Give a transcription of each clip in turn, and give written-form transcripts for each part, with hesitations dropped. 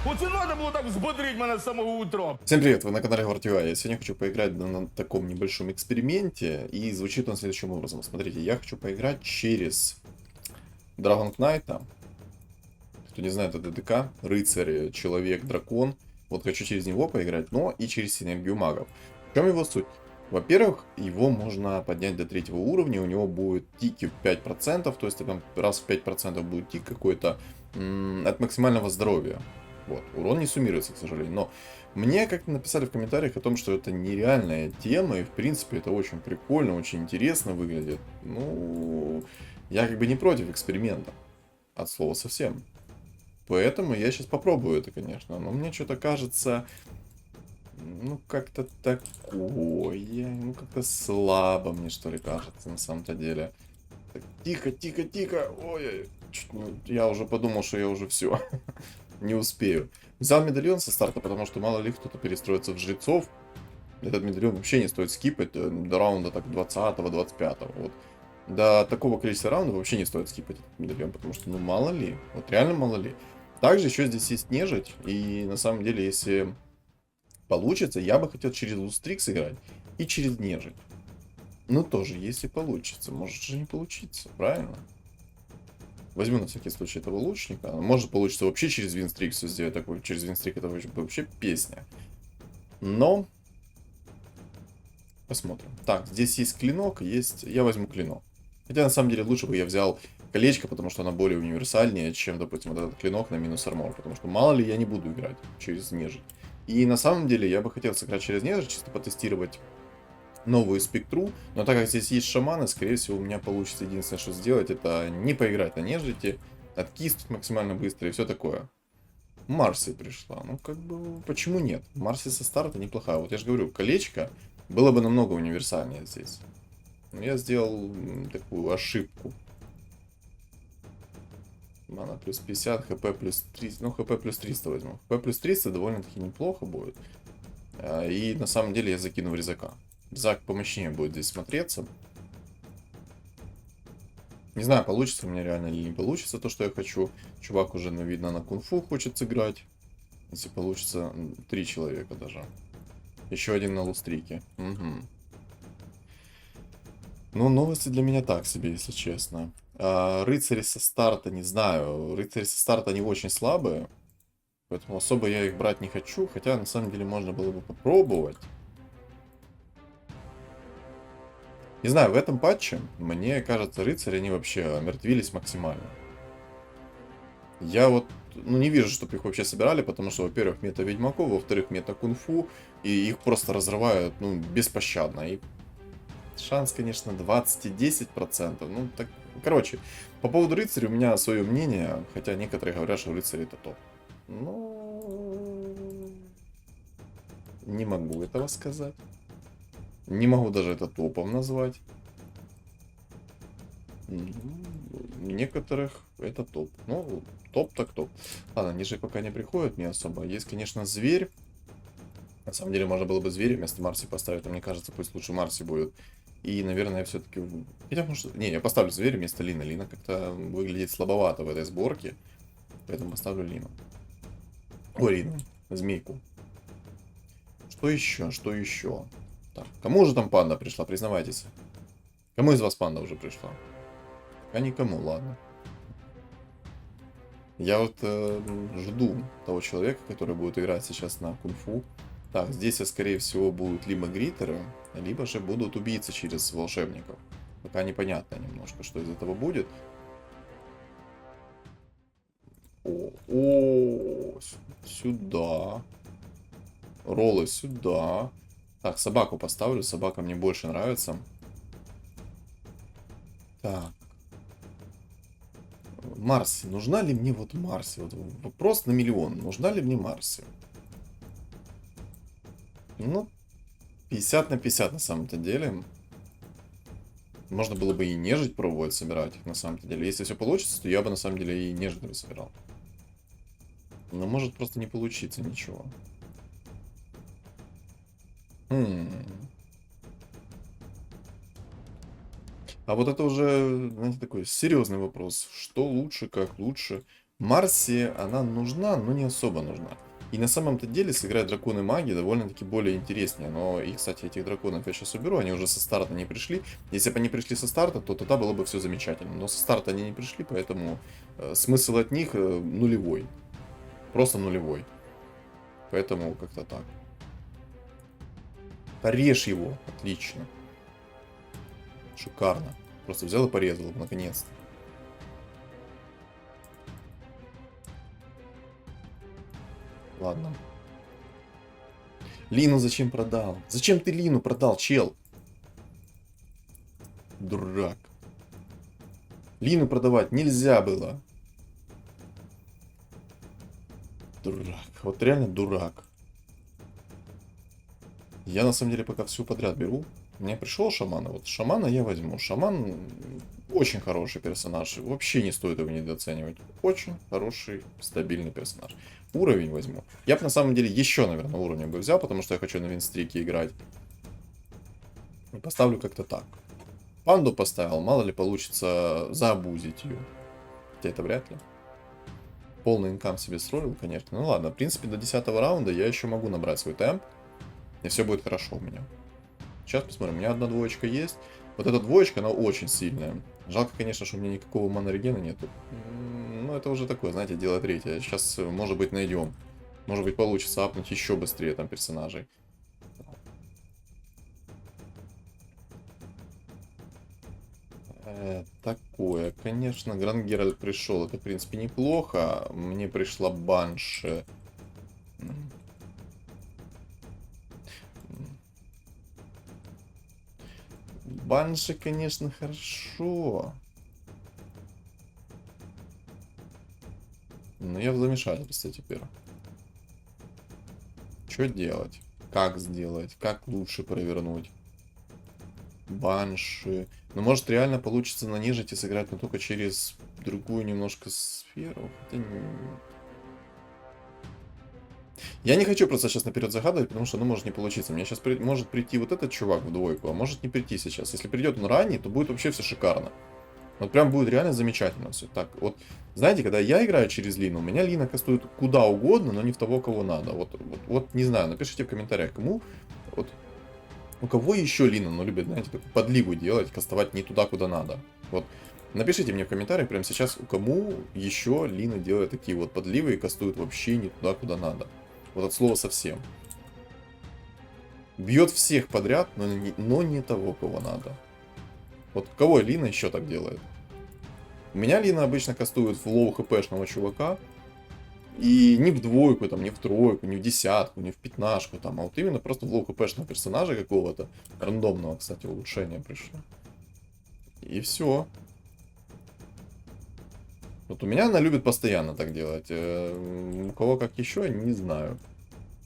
Оце надо було так взбодрить мене з самого утра. Всем привет, вы на канале Гвардиуа. Я сегодня хочу поиграть на таком небольшом эксперименте, и звучит он следующим образом. Смотрите, я хочу поиграть через Dragon Knight. Кто не знает, это ДДК, рыцарь, человек, дракон. Вот хочу через него поиграть, но и через синергию магов. В чем его суть? Во-первых, его можно поднять до 3-го уровня, у него будет тики в 5%, то есть там раз в 5% будет тик какой-то от максимального здоровья. Вот. Урон не суммируется, к сожалению. Но мне как-то написали в комментариях о том, что это нереальная тема, и в принципе это очень прикольно, очень интересно выглядит. Ну, я как бы не против эксперимента. От слова совсем. Поэтому я сейчас попробую это, конечно. Но мне что-то кажется, ну, как-то такое. Ну, как-то слабо мне, что ли, кажется, на самом-то деле. Так, тихо, тихо, тихо. Ой, я уже подумал, что я уже все. Не успею. Взял медальон со старта, потому что мало ли кто-то перестроится в жрецов. Этот медальон вообще не стоит скипать до раунда так 20-го, 25-го. Вот. До такого количества раундов вообще не стоит скипать этот медальон, потому что, ну, мало ли. Вот реально мало ли. Также еще здесь есть нежить. И на самом деле, если получится, я бы хотел через Лустрикс играть и через нежить. Ну, тоже, если получится. Может же не получиться, правильно? Возьму на всякий случай этого лучника. Может получится вообще через Винстрик все сделать. Такой, через Винстрик это вообще песня. Но посмотрим. Так, здесь есть клинок, есть... Я возьму клинок. Хотя на самом деле лучше бы я взял колечко, потому что она более универсальнее, чем, допустим, вот этот клинок на минус армор. Потому что мало ли я не буду играть через нежить. И на самом деле я бы хотел сыграть через нежить, чисто потестировать новую спектру, но так как здесь есть шаманы, скорее всего у меня получится единственное, что сделать, это не поиграть на нежити, откиснуть максимально быстро и все такое. Марси пришла, ну как бы, почему нет? Марси со старта неплохая, вот я же говорю, колечко было бы намного универсальнее здесь. Но я сделал такую ошибку. Мана плюс 50, хп плюс 300, ну хп плюс 300 возьму. Хп плюс 300 довольно-таки неплохо будет. И на самом деле я закину в резака. Зак помощнее будет здесь смотреться. Не знаю, получится у меня реально или не получится то, что я хочу. Чувак уже, ну, видно, на кунг-фу хочет сыграть. Если получится, 3 человека даже. Еще один на лустрике. Угу. Ну, новости для меня так себе, если честно. Рыцари со старта, не знаю. Рыцари со старта, они очень слабые. Поэтому особо я их брать не хочу. Хотя, на самом деле, можно было бы попробовать. Не знаю, в этом патче, мне кажется, рыцари, они вообще омертвились максимально. Я вот, ну, не вижу, чтобы их вообще собирали, потому что, во-первых, мета ведьмаков, во-вторых, мета кунг-фу, и их просто разрывают, ну, беспощадно. И шанс, конечно, 20 и 10%. Ну, так, короче, по поводу рыцарей у меня свое мнение, хотя некоторые говорят, что рыцари это топ. Ну, не могу этого сказать. Не могу даже это топом назвать. Некоторых это топ. Ну, топ так топ. Ладно, ниже пока не приходит мне особо. Есть, конечно, зверь. На самом деле, можно было бы зверя вместо Марси поставить. Но мне кажется, пусть лучше Марси будет. И, наверное, я все-таки... Хотя, может... Не, я поставлю зверя вместо Лина. Лина как-то выглядит слабовато в этой сборке. Поэтому поставлю Лину. Ой, Лину. Змейку. Что еще? Что еще? Так, кому уже там панда пришла? Признавайтесь. Кому из вас панда уже пришла? А никому, ладно. Я вот жду того человека, который будет играть сейчас на кунг-фу. Так, здесь, скорее всего, будут либо гритеры, либо же будут убийцы через волшебников. Пока непонятно немножко, что из этого будет. О, сюда. Роллы сюда. Так, собаку поставлю. Собака мне больше нравится. Так. Марси. Нужна ли мне вот Марси? Вот вопрос на миллион. Нужна ли мне Марси? Ну, 50 на 50 на самом-то деле. Можно было бы и нежить пробовать собирать, на самом-то деле. Если все получится, то я бы на самом деле и нежить бы собирал. Но может просто не получиться ничего. А вот это уже, знаете, такой серьезный вопрос. Что лучше, как лучше? Марси она нужна, но не особо нужна. И на самом-то деле сыграть драконы маги довольно-таки более интереснее. Но и, кстати, этих драконов я сейчас уберу, они уже со старта не пришли. Если бы они пришли со старта, то тогда было бы все замечательно. Но со старта они не пришли, поэтому смысл от них нулевой. Просто нулевой. Поэтому как-то так. Порежь его. Отлично. Шикарно. Просто взял и порезал, наконец-то. Ладно. Лину зачем продал? Зачем ты Лину продал, чел? Дурак. Лину продавать нельзя было. Дурак. Вот реально дурак. Я на самом деле пока все подряд беру. Мне пришел шамана. Вот шамана я возьму. Шаман очень хороший персонаж. Вообще не стоит его недооценивать. Очень хороший, стабильный персонаж. Уровень возьму. Я бы на самом деле еще, наверное, уровень бы взял, потому что я хочу на винстрике играть. И поставлю как-то так. Панду поставил, мало ли получится заабузить ее. Хотя это вряд ли. Полный инкам себе строил, конечно. Ну ладно, в принципе, до 10 раунда я еще могу набрать свой темп. И все будет хорошо у меня. Сейчас посмотрим. У меня одна двоечка есть. Вот эта двоечка, она очень сильная. Жалко, конечно, что у меня никакого манорегена нету. Ну, это уже такое, знаете, дело третье. Сейчас, может быть, найдем. Может быть, получится апнуть еще быстрее там персонажей. Такое. Конечно, Гранд Геральт пришел. Это, в принципе, неплохо. Мне пришла Банши. Банши, конечно, хорошо. Но я в замешательстве теперь. Что делать? Как сделать? Как лучше провернуть? Банши. Ну, может, реально получится на нежити сыграть, но только через другую немножко сферу. Хотя... Я не хочу просто сейчас наперед загадывать, потому что, ну, может не получиться. Мне сейчас может прийти вот этот чувак в двойку, а может не прийти сейчас. Если придет он ранее, то будет вообще все шикарно. Вот прям будет реально замечательно все. Так, вот, знаете, когда я играю через Лину, у меня Лина кастует куда угодно, но не в того, кого надо. Вот не знаю, напишите в комментариях, кому, вот, у кого еще Лина, ну, любит, знаете, такую подливу делать, кастовать не туда, куда надо. Вот, напишите мне в комментариях прямо сейчас, у кому еще Лина делает такие вот подливы и кастует вообще не туда, куда надо. Вот от слова совсем. Бьет всех подряд, но не того, кого надо. Вот кого Лина еще так делает? У меня Лина обычно кастует в лоу хпшного чувака. И не в двойку, там, не в тройку, не в десятку, не в пятнашку, там, а вот именно просто в лоу хпшного персонажа какого-то. Рандомного, кстати, улучшения пришло. И все. Вот у меня она любит постоянно так делать. У кого как еще, не знаю.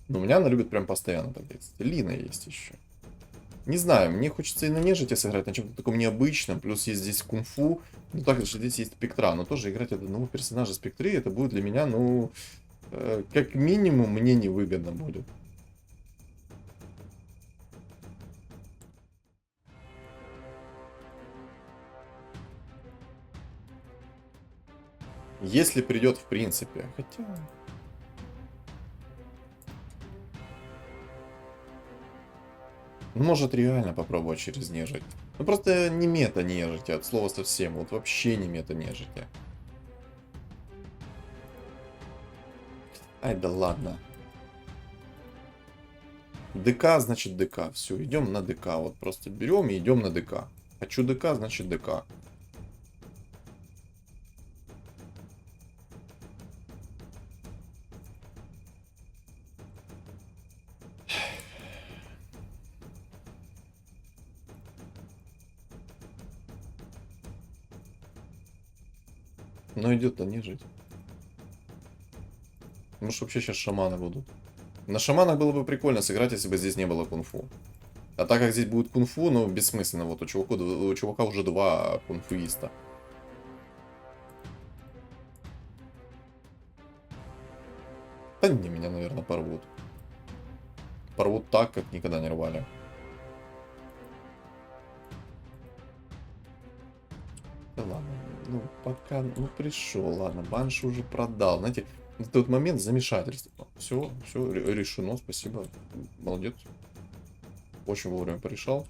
Но у меня она любит прям постоянно так делать. Лина есть еще. Не знаю, мне хочется и на нежити сыграть, на чем-то таком необычном. Плюс есть здесь кунг-фу. Ну, так же здесь есть спектра. Но тоже играть от одного персонажа спектры, это будет для меня, ну, как минимум, мне невыгодно будет. Если придет в принципе. Хотя... Ну, может реально попробовать через нежить. Ну просто не мета нежити, от слова совсем. Вот вообще не мета нежити. Ай, да ладно. ДК, значит ДК. Все, идем на ДК. Вот просто берем и идем на ДК. Хочу ДК, значит ДК. Но идет-то нежить. Может вообще сейчас шаманы будут. На шаманах было бы прикольно сыграть, если бы здесь не было кунг-фу. А так как здесь будет кунг-фу, ну бессмысленно. Вот у чувака уже два кунг-фуиста. Да не, меня, наверное, порвут. Порвут так, как никогда не рвали. Да ладно, ну... пока, ну, пришел. Ладно, банши уже продал. Знаете, вот этот момент замешательства. Все, все решено, спасибо. Молодец. Очень вовремя порешал.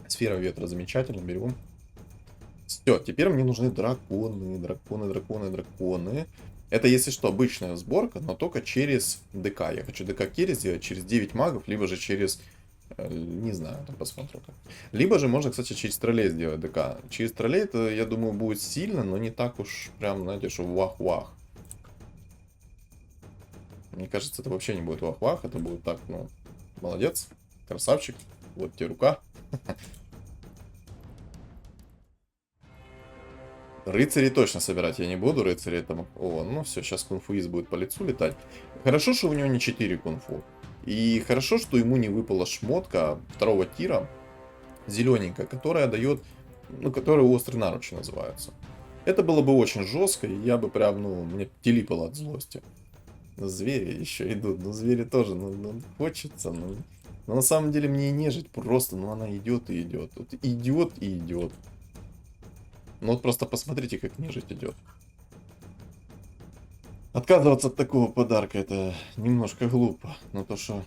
Сфера ветра замечательно, берем. Все, теперь мне нужны драконы, драконы, драконы, драконы. Это, если что, обычная сборка, но только через ДК. Я хочу ДК керри сделать через 9 магов, либо же через... Не знаю, там посмотрю как. Либо же можно, кстати, через троллей сделать ДК. Через троллей это, я думаю, будет сильно, но не так уж прям, знаете, что вах-вах. Мне кажется, это вообще не будет вах-вах, это будет так, ну, молодец, красавчик, вот тебе рука. Рыцарей точно собирать я не буду, рыцари там... О, ну все, сейчас кунфуист будет по лицу летать. Хорошо, что у него не 4 кунфу. И хорошо, что ему не выпала шмотка второго тира, зелененькая, которая дает... Ну, которая острый наручи называется. Это было бы очень жестко, и я бы прям, ну, мне телипало от злости. Но звери еще идут, ну звери тоже, ну хочется, ну... Но на самом деле мне и нежить просто, ну она идет и идет. Вот идет и идет. Ну вот просто посмотрите, как нежить идет. Отказываться от такого подарка это немножко глупо. Но то, что...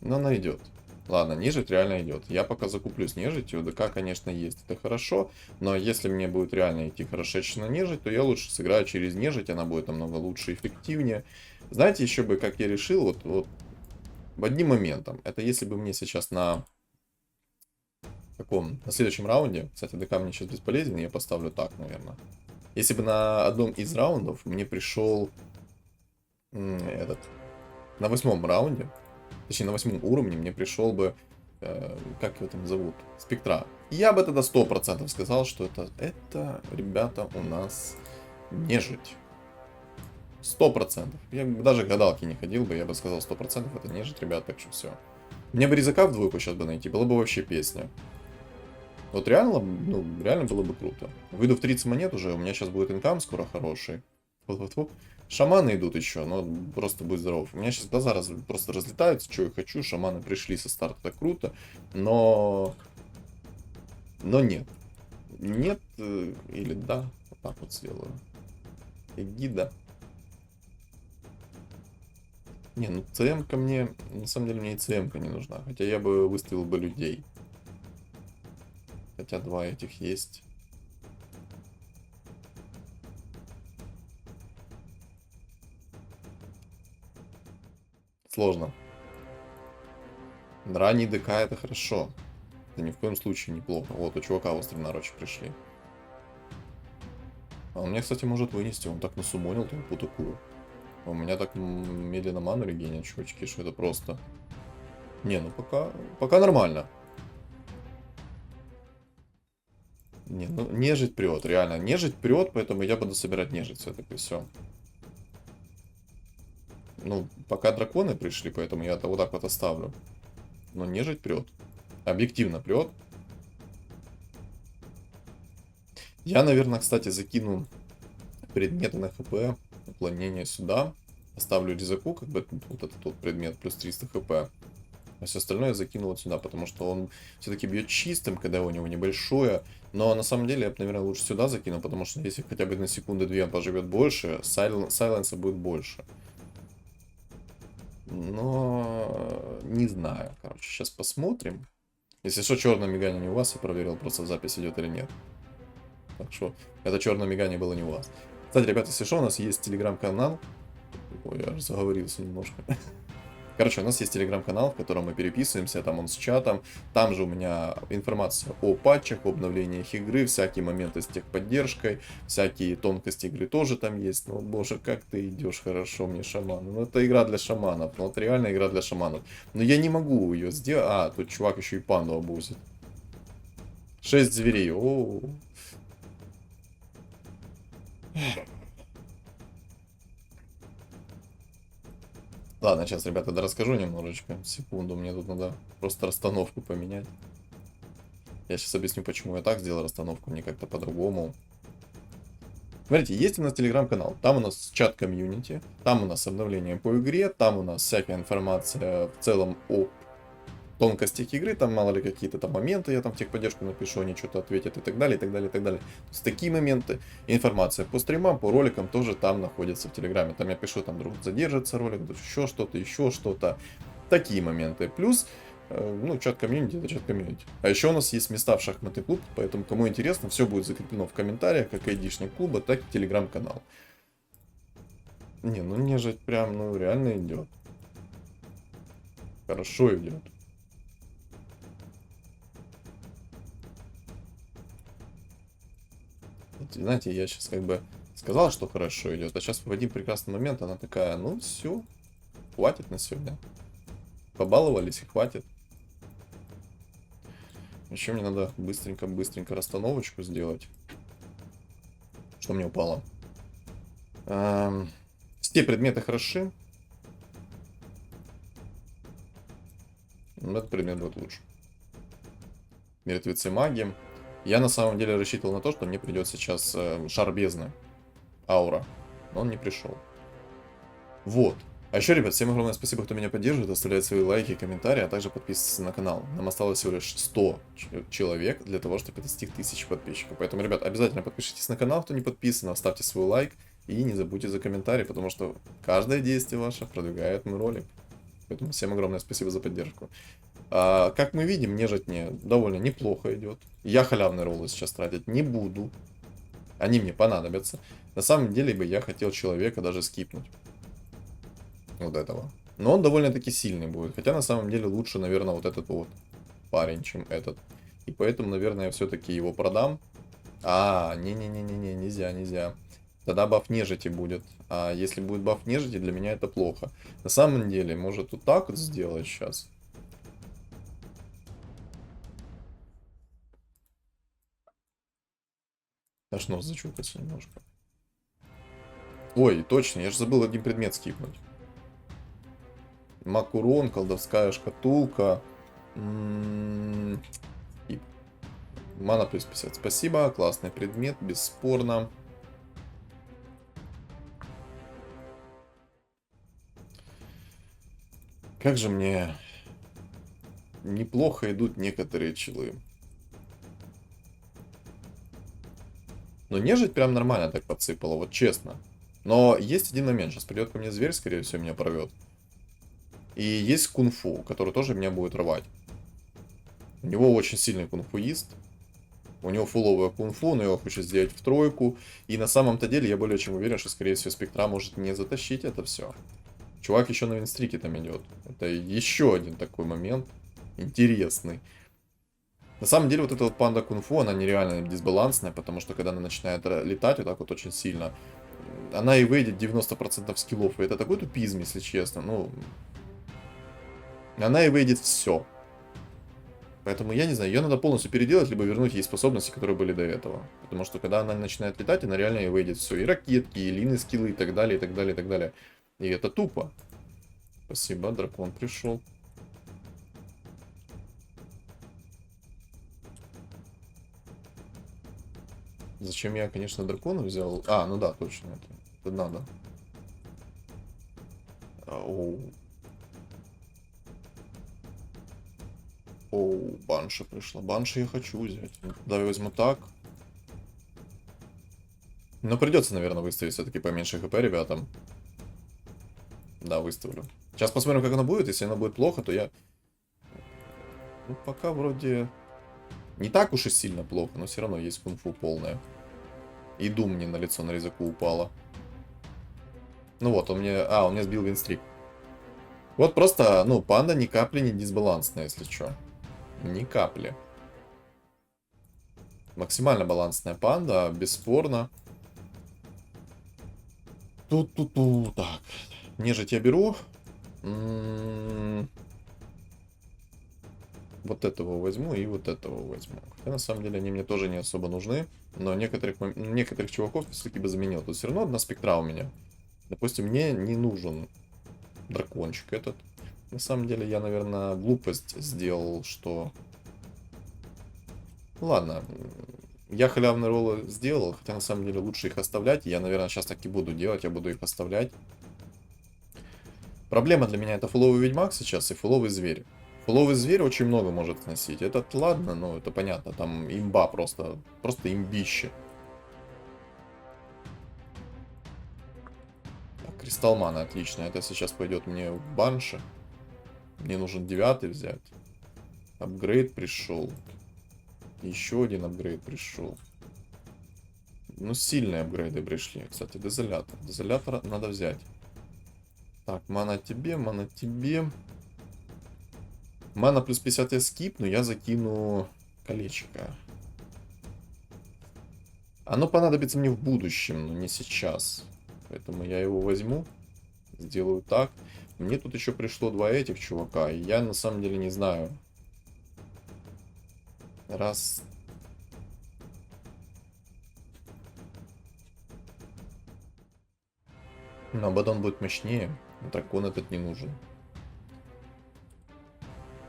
Но она идет. Ладно, нежить реально идет. Я пока закуплюсь нежитью. ДК, конечно, есть. Это хорошо. Но если мне будет реально идти хорошечно нежить, то я лучше сыграю через нежить. Она будет намного лучше и эффективнее. Знаете, еще бы, как я решил, вот одним моментом. Это если бы мне сейчас на на следующем раунде, кстати, ДК мне сейчас бесполезен, я поставлю так, наверное. Если бы на одном из раундов мне пришел этот, на 8-м раунде, точнее на 8-м уровне мне пришел бы, как его там зовут, Спектра. Я бы тогда 100% сказал, что это, ребята, у нас нежить. 100%. Я бы даже гадалки не ходил бы, я бы сказал 100% это нежить, ребят, так что все. Мне бы резака в двойку сейчас бы найти, было бы вообще песня. Вот реально, ну, реально было бы круто. Выйду в 30 монет уже, у меня сейчас будет инкам скоро хороший. Фу-фу-фу. Шаманы идут еще, но просто будь здоров. У меня сейчас глаза просто разлетаются, что я хочу. Шаманы пришли со старта, это круто. Но нет. Нет, или да. Вот так вот сделаю. Эгида. Не, ну ЦМ-ка мне, на самом деле мне и ЦМ-ка не нужна. Хотя я бы выставил бы людей. Хотя два этих есть. Сложно. Ранний ДК это хорошо. Это ни в коем случае неплохо. Вот, у чувака острые наручи пришли. А он меня, кстати, может вынести. Он так насумонил толпу такую. А у меня так медленно ману регенят, чувачки, что это просто... Не, ну пока нормально. Не, ну нежить прет, реально. Нежить прет, поэтому я буду собирать нежить все-таки, все. Ну, пока драконы пришли, поэтому я это вот так вот оставлю. Но нежить прет. Объективно прет. Я, наверное, кстати, закину предметы на хп, уклонение сюда. Оставлю резаку, как бы вот этот вот предмет, плюс 300 хп. А все остальное я закину вот сюда, потому что он все-таки бьет чистым, когда у него небольшое. Но на самом деле я бы, наверное, лучше сюда закину, потому что если хотя бы на секунды-две он поживет больше, сайленса будет больше. Но не знаю, короче, сейчас посмотрим. Если что, черное мигание не у вас, я проверил, просто запись идет или нет. Так что это черное мигание было не у вас. Кстати, ребята, если что, у нас есть телеграм-канал. Ой, я аж заговорился немножко. Короче, у нас есть телеграм-канал, в котором мы переписываемся, там он с чатом. Там же у меня информация о патчах, об обновлениях игры, всякие моменты с техподдержкой, всякие тонкости игры тоже там есть. Ну, боже, как ты идешь хорошо мне, шаман. Ну, это игра для шаманов, ну, это реально игра для шаманов. Но я не могу ее сделать. А, тут чувак еще и панду обузит. 6 зверей, о. Ладно, сейчас, ребята, да расскажу немножечко. Секунду, мне тут надо просто расстановку поменять. Я сейчас объясню, почему я так сделал расстановку, не как-то по-другому. Смотрите, есть у нас телеграм-канал, там у нас чат комьюнити, там у нас обновления по игре, там у нас всякая информация в целом о тонкостях игры, там мало ли какие-то там моменты, я там в техподдержку напишу, они что-то ответят и так далее, и так далее, и так далее. То есть такие моменты, информация по стримам, по роликам тоже там находится в Телеграме. Там я пишу, там вдруг задержится ролик, еще что-то, еще что-то. Такие моменты. Плюс, ну, чат комьюнити, это чат комьюнити. А еще у нас есть места в шахматный клуб, поэтому, кому интересно, все будет закреплено в комментариях, как айдишник клуба, так и телеграм-канал. Не, ну нежить прям, ну, реально идет. Хорошо идет. Знаете, я сейчас как бы сказал, что хорошо идет, а сейчас в один прекрасный момент она такая, ну все, хватит на сегодня. Побаловались и хватит. Еще мне надо быстренько расстановочку сделать. Что мне упало? Все предметы хороши. Но этот предмет будет лучше. Мертвецы маги. Я на самом деле рассчитывал на то, что мне придет сейчас шар бездны. Аура. Но он не пришел. Вот. А еще, ребят, всем огромное спасибо, кто меня поддерживает, оставляет свои лайки, комментарии, а также подписывается на канал. Нам осталось всего лишь 100 человек для того, чтобы достичь 1000 подписчиков. Поэтому, ребят, обязательно подпишитесь на канал, кто не подписан, оставьте свой лайк и не забудьте за комментарий, потому что каждое действие ваше продвигает мой ролик. Поэтому всем огромное спасибо за поддержку. Как мы видим, нежить мне довольно неплохо идет. Я халявные роллы сейчас тратить не буду. Они мне понадобятся. На самом деле бы я хотел человека даже скипнуть. Вот этого. Но он довольно-таки сильный будет. Хотя на самом деле лучше, наверное, вот этот вот парень, чем этот. И поэтому, наверное, я все-таки его продам. Не-не-не-не-не, нельзя. Тогда баф нежити будет. А если будет баф нежити, для меня это плохо. На самом деле, может вот так вот сделать сейчас. Аж нос зачукаться немножко. Ой, точно, я же забыл один предмет скипнуть. Макурон, колдовская шкатулка. И мана плюс 50. Спасибо, классный предмет, бесспорно. Как же мне неплохо идут некоторые челы. Но нежить прям нормально так подсыпала, вот честно. Но есть один момент, сейчас придет ко мне зверь, скорее всего, меня порвет. И есть кунг-фу, который тоже меня будет рвать. У него очень сильный кунг-фуист. У него фуловая кунг-фу, но его хочет сделать в тройку. И на самом-то деле я более чем уверен, что, скорее всего, Спектра может не затащить это все. Чувак еще на винстрике там идет. Это еще один такой момент интересный. На самом деле, вот эта вот панда кунг-фу, она нереально дисбалансная, потому что когда она начинает летать вот так вот очень сильно, она и выйдет 90% скиллов. И это такой тупизм, если честно. Ну, она и выйдет все. Поэтому, я не знаю, ее надо полностью переделать, либо вернуть ей способности, которые были до этого. Потому что, когда она начинает летать, она реально и выйдет все. И ракетки, и лины скиллы, и так далее, и так далее, и так далее. И это тупо. Спасибо, дракон пришел. Зачем я, конечно, дракона взял? Ну да, точно, это надо. Оу. Оу, банша пришла. Банша я хочу взять. Давай возьму так. Но придется, наверное, выставить все-таки поменьше хп ребятам. Да, выставлю. Сейчас посмотрим, как оно будет. Если оно будет плохо, то я... Ну, пока вроде... Не так уж и сильно плохо, но все равно есть кунг-фу полное. И дум мне на лицо на резаку упало. Ну вот, он мне сбил винстрик. Вот просто, ну, панда ни капли не дисбалансная, если что. Ни капли. Максимально балансная панда, бесспорно. Тут. Так. Нежить я беру. Вот этого возьму и вот этого возьму. Хотя на самом деле они мне тоже не особо нужны. Но некоторых чуваков все-таки бы заменил. Тут все равно одна спектра у меня. Допустим, мне не нужен дракончик этот. На самом деле я, наверное, глупость сделал, что... Ладно. Я халявные роллы сделал, хотя на самом деле лучше их оставлять. Я, наверное, сейчас так и буду делать, я буду их оставлять. Проблема для меня это фуловый ведьмак сейчас и фуловый зверь. Фуловый зверь очень много может сносить. Этот, ладно, ну это понятно, там имба просто, просто имбище. Так, кристалл маны, отлично. Это сейчас пойдет мне в банши. Мне нужен 9 взять. Апгрейд пришел. Еще один апгрейд пришел. Ну, сильные апгрейды пришли. Кстати, дезолятор. Дезолятор надо взять. Так, мана тебе, мана тебе. Мана плюс 50 я скипну, я закину колечко. Оно понадобится мне в будущем, но не сейчас. Поэтому я его возьму. Сделаю так. Мне тут еще пришло 2 этих чувака. И я на самом деле не знаю. Раз. Но Абадон будет мощнее. Дракон этот не нужен.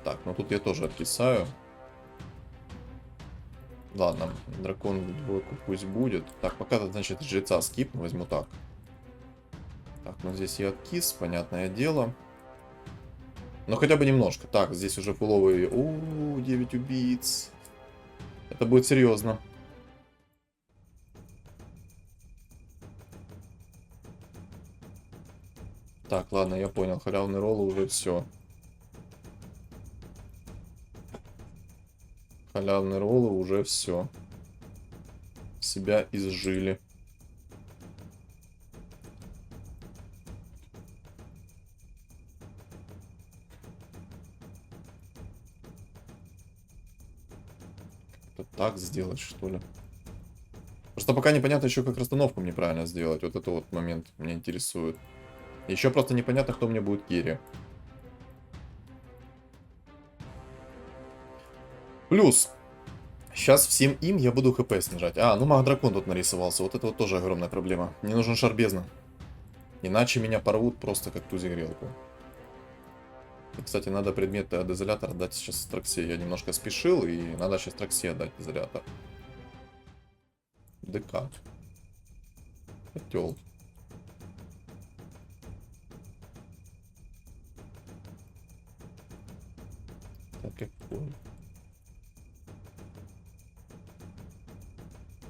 Так, ну тут я тоже откисаю. Ладно, дракон двойку пусть будет. Так, пока, значит, жреца скип, возьму так. Так, ну здесь я откис, понятное дело. Но хотя бы немножко. Так, здесь уже фуловые. О, 9 убийц. Это будет серьезно. Так, ладно, я понял. Халявный ролл уже все. Халявные роллы уже все. Себя изжили. Это так сделать, что ли? Просто пока непонятно еще, как расстановку мне правильно сделать. Вот это вот момент меня интересует. Еще просто непонятно, кто мне будет керри. Плюс. Сейчас всем им я буду хп снижать. А, ну маг-дракон тут нарисовался. Вот это вот тоже огромная проблема. Мне нужен шар бездны. Иначе меня порвут просто как ту грелку. И, кстати, надо предметы от изолятора дать сейчас Траксе. Я немножко спешил, и надо сейчас Траксе отдать изолятор. ДК. Котел. Так, какой?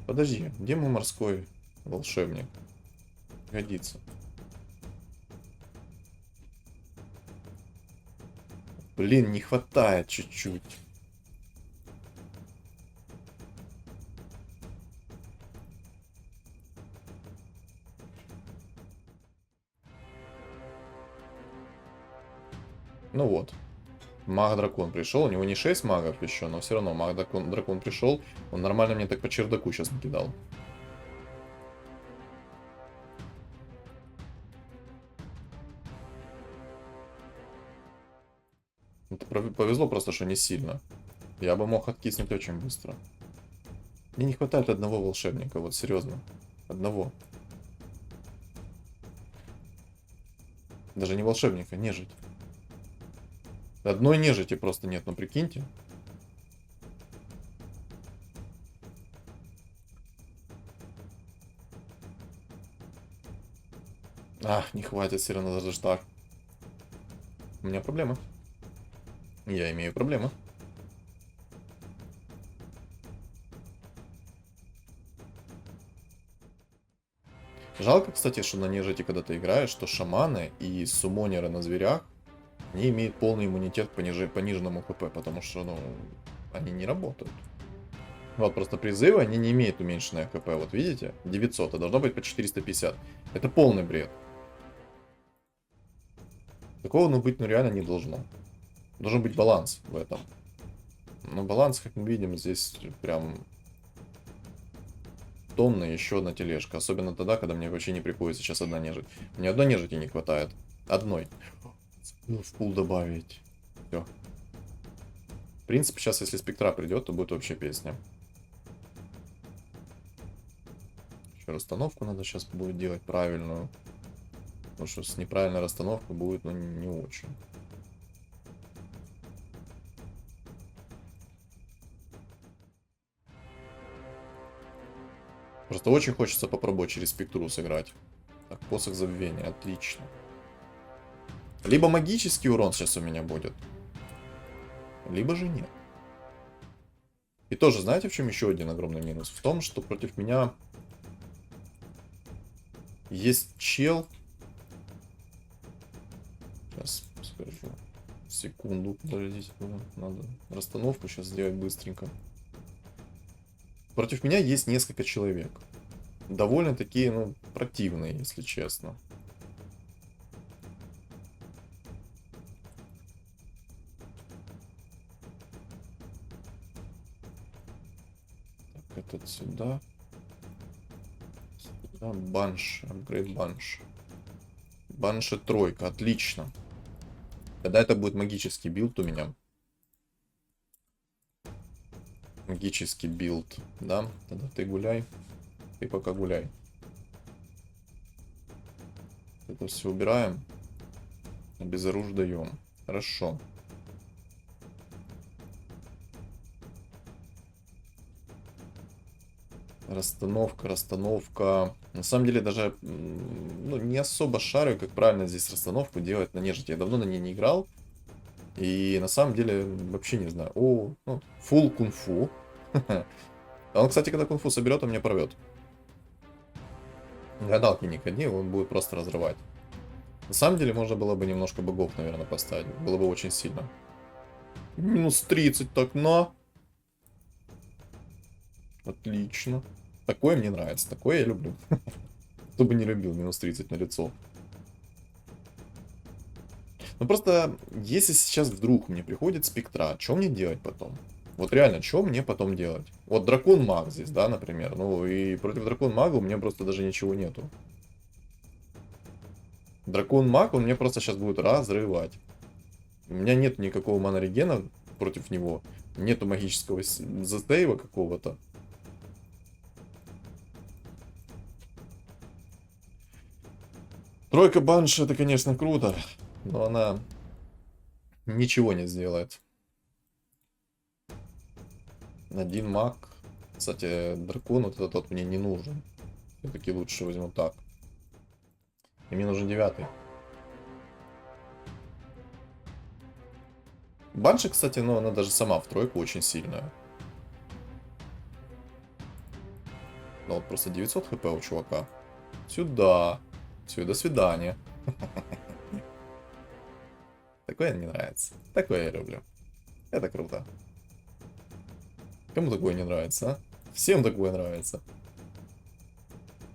Подожди, где мой морской волшебник? Годится. Блин, не хватает чуть-чуть. Ну вот. Маг-дракон пришел. У него не 6 магов еще, но все равно маг-дракон пришел. Он нормально мне так по чердаку сейчас накидал. Это повезло просто, что не сильно. Я бы мог откиснуть очень быстро. Мне не хватает одного волшебника, вот серьезно. Одного. Даже не волшебника, нежить. Одной нежити просто нет, ну прикиньте. Ах, не хватит все равно даже так. У меня проблема. Я имею проблемы. Жалко, кстати, что на нежити, когда ты играешь, что шаманы и суммонеры на зверях не имеют полный иммунитет к пониженному хп, потому что, ну, они не работают. Вот, просто призывы, они не имеют уменьшенное хп. Вот видите? 900, а должно быть по 450. Это полный бред. Такого, ну, быть, ну, реально не должно. Должен быть баланс в этом. Но баланс, как мы видим, здесь прям тонна еще одна тележка. Особенно тогда, когда мне вообще не приходится сейчас одна нежить. Мне одной нежити не хватает. Одной. В пул добавить. Все. В принципе, сейчас, если спектра придет, то будет вообще песня. Еще расстановку надо сейчас будет делать правильную. Потому что с неправильной расстановкой будет, ну, не очень. Просто очень хочется попробовать через спектру сыграть. Так, посох забвения, отлично. Либо магический урон сейчас у меня будет, либо же нет. И тоже, знаете, в чем еще один огромный минус? В том, что против меня есть чел. Сейчас скажу. Секунду, подождите. Надо расстановку сейчас сделать быстренько. Против меня есть несколько человек. Довольно такие, ну, противные, если честно. Так, этот сюда. Сюда банш. Апгрейд банш. Банши тройка, отлично. Тогда это будет магический билд у меня. Магический билд, да? Тогда ты гуляй. Ты пока гуляй. Это все убираем. Без оружия даем. Хорошо. Расстановка, расстановка. На самом деле даже ну, не особо шарю, как правильно здесь расстановку делать на нежити. Я давно на ней не играл. И на самом деле вообще не знаю. О, ну, фул кунг-фу. Он, кстати, когда кунг-фу соберет, он меня порвет. Гадалки не ходи, он будет просто разрывать. На самом деле можно было бы немножко богов, наверное, поставить. Было бы очень сильно. Минус 30, так на. Отлично. Такое мне нравится, такое я люблю. Кто бы не любил минус 30 на лицо. Ну просто, если сейчас вдруг мне приходит спектра, что мне делать потом? Вот реально, что мне потом делать? Вот дракон-маг здесь, да, например. Ну и против дракон-мага у меня просто даже ничего нету. Дракон-маг, он мне просто сейчас будет разрывать. У меня нет никакого мана-регена против него. Нету магического застейва какого-то. Тройка банши, это, конечно, круто. Но она ничего не сделает. Один маг. Кстати, дракон вот этот вот мне не нужен. Все-таки лучше возьму так. И мне нужен 9. Банши, кстати, ну она даже сама в тройку очень сильная. Ну вот просто 900 хп у чувака. Сюда. Все, до свидания. Такое мне нравится. Такое я люблю. Это круто. Кому такое не нравится, а? Всем такое нравится.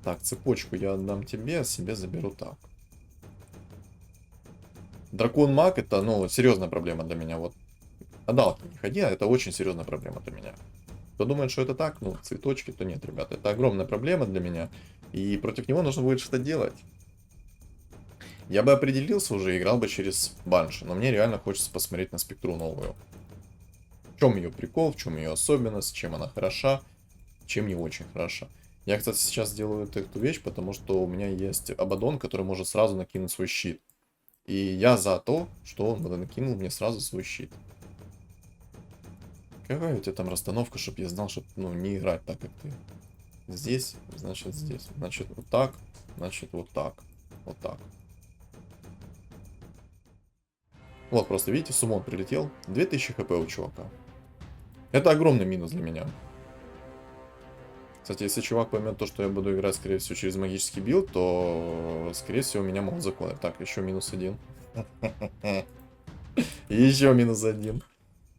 Так, цепочку я отдам тебе, а себе заберу так. Дракон-маг это, ну, серьезная проблема для меня. Вот, гадалки не ходи, а это очень серьезная проблема для меня. Кто думает, что это так, ну, цветочки, то нет, ребята. Это огромная проблема для меня. И против него нужно будет что-то делать. Я бы определился уже и играл бы через банши. Но мне реально хочется посмотреть на спектру новую. В чем ее прикол, в чем ее особенность, чем она хороша, чем не очень хороша. Я, кстати, сейчас делаю эту вещь, потому что у меня есть Абадон, который может сразу накинуть свой щит. И я за то, что он накинул мне сразу свой щит. Какая у тебя там расстановка, чтобы я знал, чтобы ну, не играть так, как ты. Здесь, значит здесь. Значит вот так, значит вот так. Вот так. Вот, просто видите, суммон прилетел. 2000 хп у чувака. Это огромный минус для меня. Кстати, если чувак поймет то, что я буду играть, скорее всего, через магический билд, то, скорее всего, меня могут заклать. Так, еще минус 1. Еще минус 1.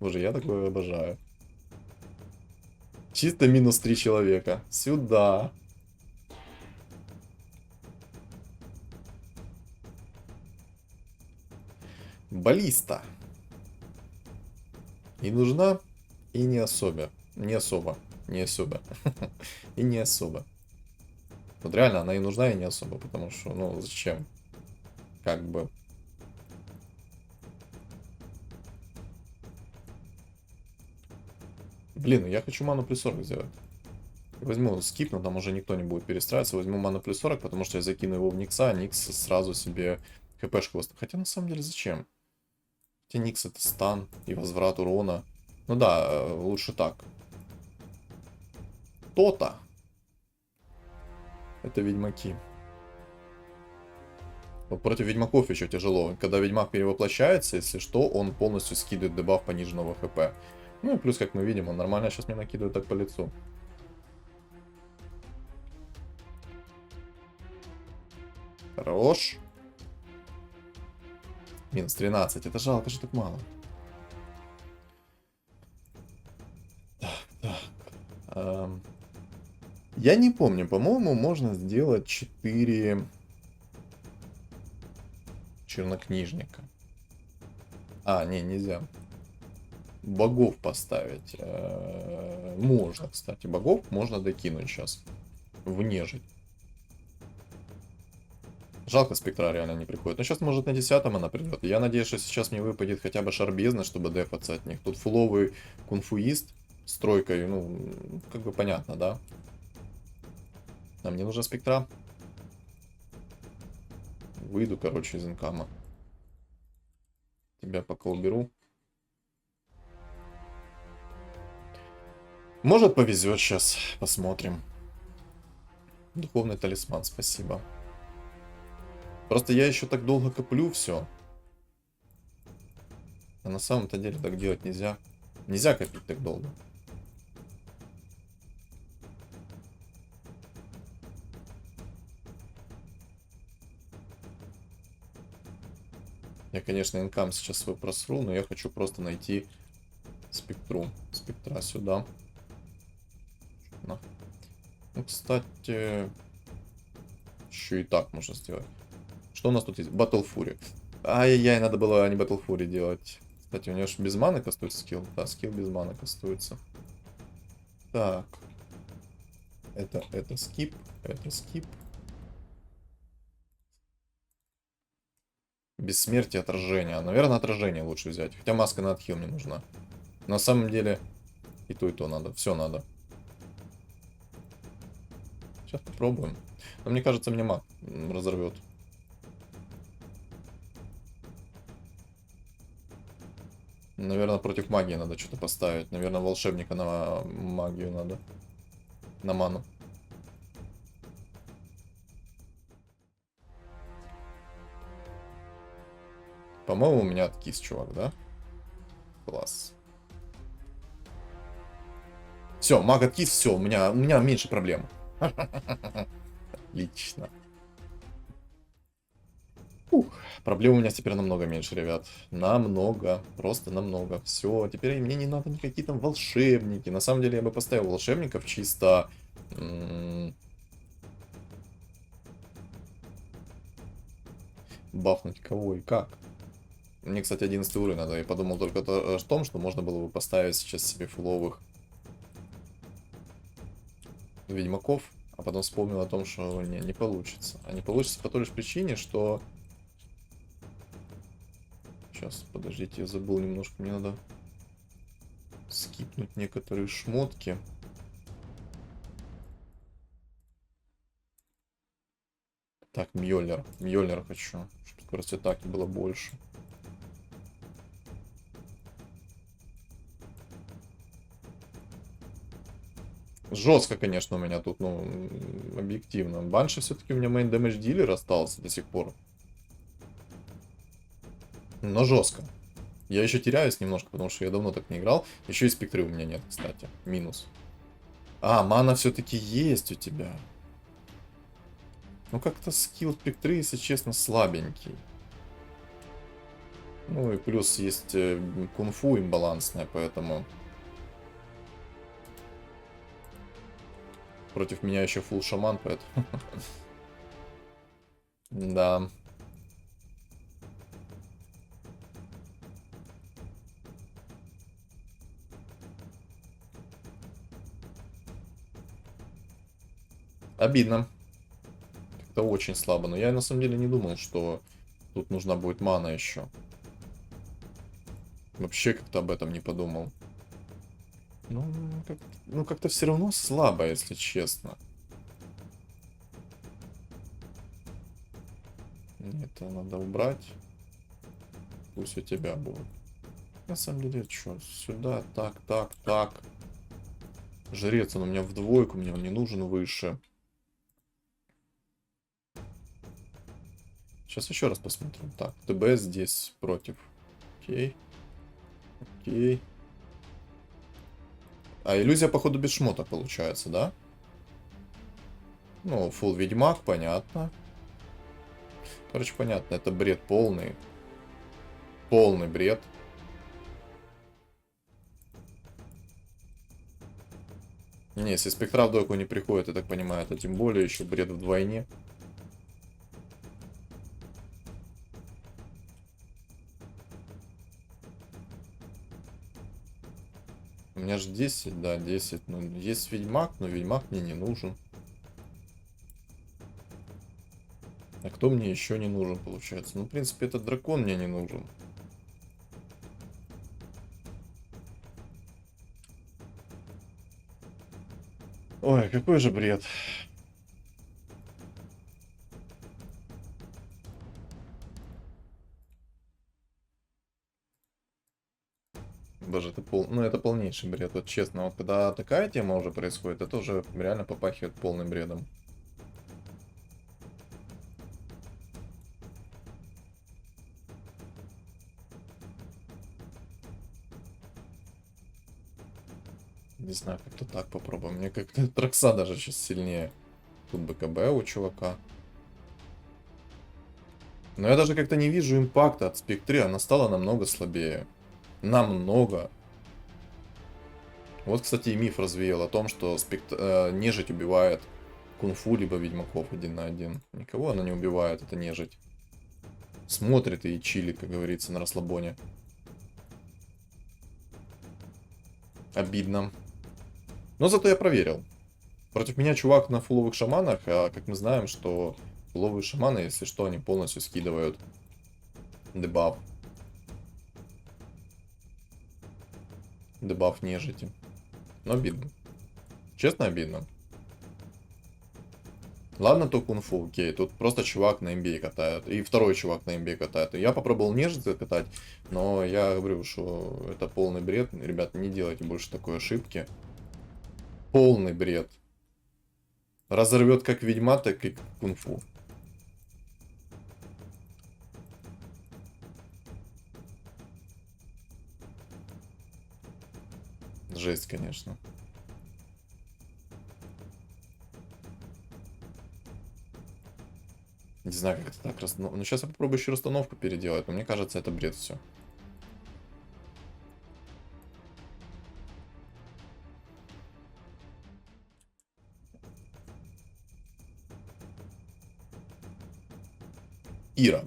Боже, я такое обожаю. Чисто минус 3 человека. Сюда. Баллиста. И нужна, и не особо. Не особо. Не особо. И не особо. Вот реально она и нужна, и не особо. Потому что, ну, зачем? Как бы. Блин, я хочу ману плюс 40 сделать. Возьму скип, но там уже никто не будет перестраиваться. Возьму ману плюс 40, потому что я закину его в Никса, а Никс сразу себе хпшку восстановит. Хотя на самом деле зачем? Хотя Никс это стан и возврат урона. Ну да, лучше так. То-то. Это ведьмаки. Вот против ведьмаков еще тяжело. Когда ведьмак перевоплощается, если что, он полностью скидывает дебаф пониженного хп. Ну и плюс, как мы видим, он нормально сейчас мне накидывает так по лицу. Хорош. Минус 13. Это жалко, что так мало. Так. Я не помню, по-моему, можно сделать 4 чернокнижника. А, не, нельзя. Богов поставить. Можно, кстати. Богов можно докинуть сейчас. В нежить. Жалко, спектра реально не приходит. Но сейчас, может, на 10-м она придет. Я надеюсь, что сейчас мне выпадет хотя бы шар бездны, чтобы дефаться от них. Тут фуловый кунфуист с тройкой, ну, как бы понятно, да? А мне нужна спектра. Выйду, короче, из инкама. Тебя пока уберу. Может, повезет сейчас. Посмотрим. Духовный талисман, спасибо. Просто я еще так долго коплю все. А на самом-то деле так делать нельзя. Нельзя копить так долго. Я, конечно, инкам сейчас свой просру, но я хочу просто найти спектру. Спектра сюда. На. Ну, кстати, еще и так можно сделать. Что у нас тут есть? Battle Fury. Ай-яй-яй, надо было не Battle Fury делать. Кстати, у него же без маны кастуется скилл. Да, скилл без маны кастуется. Так. Это скип. Это скип. Бессмертие, отражение. Наверное, отражение лучше взять. Хотя маска на отхил мне нужна. На самом деле, и то надо. Все надо. Сейчас попробуем. Но мне кажется, мне маг разорвет. Наверное, против магии надо что-то поставить. Наверное, волшебника на магию надо. На ману. По-моему, у меня откис, чувак, да? Класс. Все, маг откис, все, у меня меньше проблем. Отлично. Проблем у меня теперь намного меньше, ребят. Намного. Просто намного. Все, теперь мне не надо никакие там волшебники. На самом деле я бы поставил волшебников чисто... бафнуть кого и как. Мне, кстати, 11 уровень надо. Я подумал только о том, что можно было бы поставить сейчас себе фуловых ведьмаков. А потом вспомнил о том, что не получится. А не получится по той лишь причине, что... Сейчас, подождите, я забыл немножко. Мне надо скипнуть некоторые шмотки. Так, Мьёльнир. Мьёльнира хочу. Чтобы скорость атаки было больше. Жестко, конечно, у меня тут, ну, объективно. Банши все-таки у меня мейн дэмэдж дилер остался до сих пор. Но жестко. Я еще теряюсь немножко, потому что я давно так не играл. Еще и спектры у меня нет, кстати. Минус. А, мана все-таки есть у тебя. Ну, как-то скилл спектры, если честно, слабенький. Ну и плюс есть кунг-фу имбалансная, поэтому... Против меня еще фулл шаман, поэтому... Да. Обидно. Как-то очень слабо. Но я на самом деле не думал, что тут нужна будет мана еще. Вообще как-то об этом не подумал. Ну, как-то все равно слабо, если честно. Это надо убрать. Пусть у тебя будет. На самом деле, что, сюда, так. Жрец, он у меня в двойку, мне он не нужен выше. Сейчас еще раз посмотрим. Так, ТБ здесь против. Окей. Окей. А иллюзия, походу, без шмота получается, да? Ну, фулл ведьмак, понятно. Короче, понятно, это бред полный. Полный бред. Не, если спектра в доку не приходит, я так понимаю, это тем более еще бред вдвойне. У меня же 10, да, 10. Ну, есть ведьмак, но ведьмак мне не нужен. А кто мне еще не нужен, получается? Ну, в принципе, этот дракон мне не нужен. Ой, какой же бред. Боже, ну, это полнейший бред, вот честно. Вот когда такая тема уже происходит, это уже реально попахивает полным бредом. Не знаю, как-то так попробуем. Мне как-то Тракса даже сейчас сильнее. Тут БКБ у чувака. Но я даже как-то не вижу импакта от спектры. Она стала намного слабее. Намного. Вот, кстати, и миф развеял о том, что нежить убивает кунг-фу либо ведьмаков 1 на 1. Никого она не убивает, это нежить. Смотрит и чилит, как говорится, на расслабоне. Обидно. Но зато я проверил. Против меня чувак на фуловых шаманах, а как мы знаем, что фуловые шаманы, если что, они полностью скидывают дебаф. Дебаф нежити. Но обидно. Честно, обидно. Ладно, то кунг-фу, окей. Тут просто чувак на имбе катает. И второй чувак на имбе катает. И я попробовал нежить закатать, но я говорю, что это полный бред. Ребят, не делайте больше такой ошибки. Полный бред. Разорвет как ведьма, так и кунг-фу. Жесть, конечно. Не знаю, как это так. Ну, сейчас я попробую еще расстановку переделать, но мне кажется, это бред все. Ира.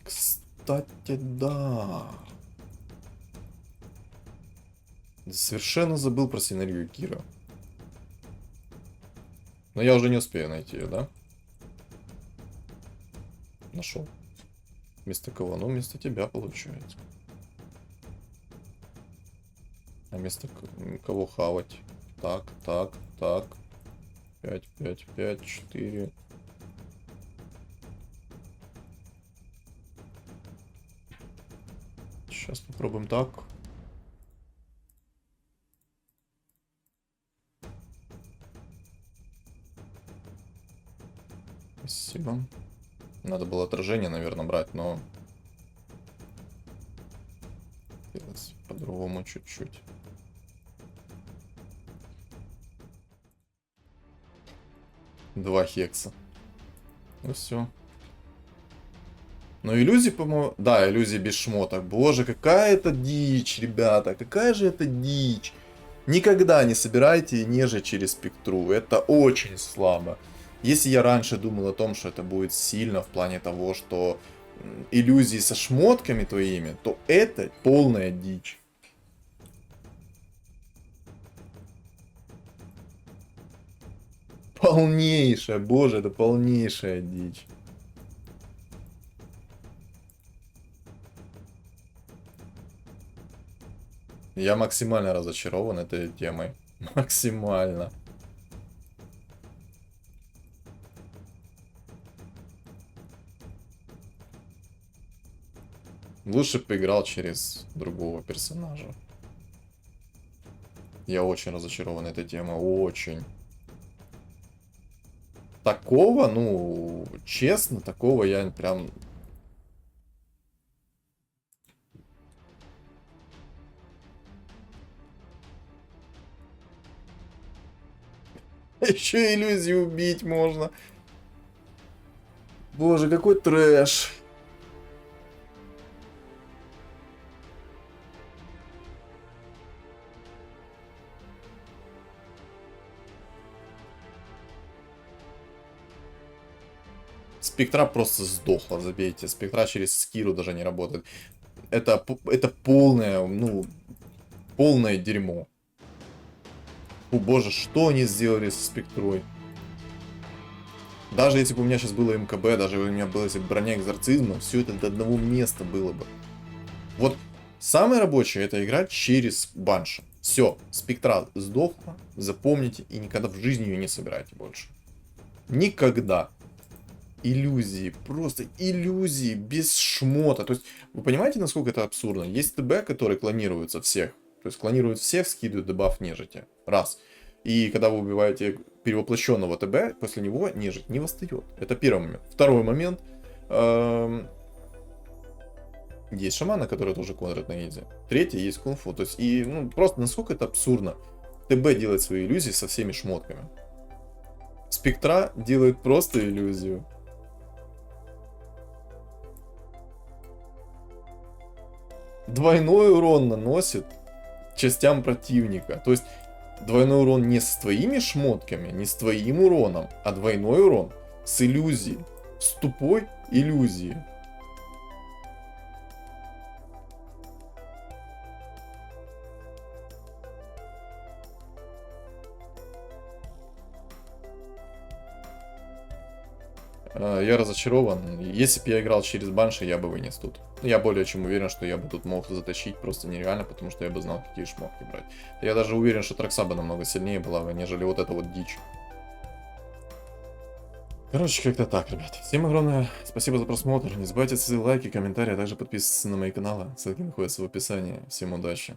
Кстати, да. Совершенно забыл про синергию Кира. Но я уже не успею найти ее, да? Нашел. Вместо кого? Ну, вместо тебя, получается. А вместо кого хавать? Так, так, так. 5, 5, 5, 4. Сейчас попробуем так. Спасибо. Надо было отражение, наверное, брать, но... По-другому чуть-чуть. Два хекса. Ну все. Но иллюзии, по-моему... Да, иллюзии без шмоток. Боже, какая это дичь, ребята. Какая же это дичь. Никогда не собирайте нежить через спектру. Это очень слабо. Если я раньше думал о том, что это будет сильно в плане того, что иллюзии со шмотками твоими, то это полная дичь. Полнейшая, боже, это полнейшая дичь. Я максимально разочарован этой темой. Максимально. Лучше бы играл через другого персонажа. Я очень разочарован этой темой. Очень. такого, ну, честно, такого я прям... Еще иллюзию убить можно. Боже, какой трэш. Спектра просто сдохла, забейте. Спектра через скиру даже не работает. Это полное, ну, полное дерьмо. О боже, что они сделали со спектрой? Даже если бы у меня сейчас было МКБ, даже если у меня была если бы броня экзорцизма, все это до одного места было бы. Вот самое рабочее это играть через банши. Все, спектра сдохла, запомните и никогда в жизни ее не собирайте больше. Никогда. Иллюзии, просто иллюзии без шмота. То есть, вы понимаете, насколько это абсурдно? Есть ТБ, которые клонируются всех. То есть, клонируют всех, скидывают дебаф нежити. Раз. И когда вы убиваете перевоплощенного ТБ, после него нежить не восстает. Это первый момент. Второй момент. Есть шаманы, которые тоже контрят на изи. Третий есть кунг-фу. То есть, и ну, просто насколько это абсурдно. ТБ делает свои иллюзии со всеми шмотками. Спектра делает просто иллюзию. Двойной урон наносит частям противника. То есть двойной урон не с твоими шмотками, не с твоим уроном, а двойной урон с иллюзией. С тупой иллюзией. Я разочарован. Если бы я играл через банши, я бы вынес тут. Я более чем уверен, что я бы тут мог затащить просто нереально, потому что я бы знал, какие шмотки брать. Я даже уверен, что Тракса бы намного сильнее была бы, нежели вот эта вот дичь. Короче, как-то так, ребят. Всем огромное спасибо за просмотр. Не забывайте ставить лайки, комментарии, а также подписываться на мои каналы. Ссылки находятся в описании. Всем удачи.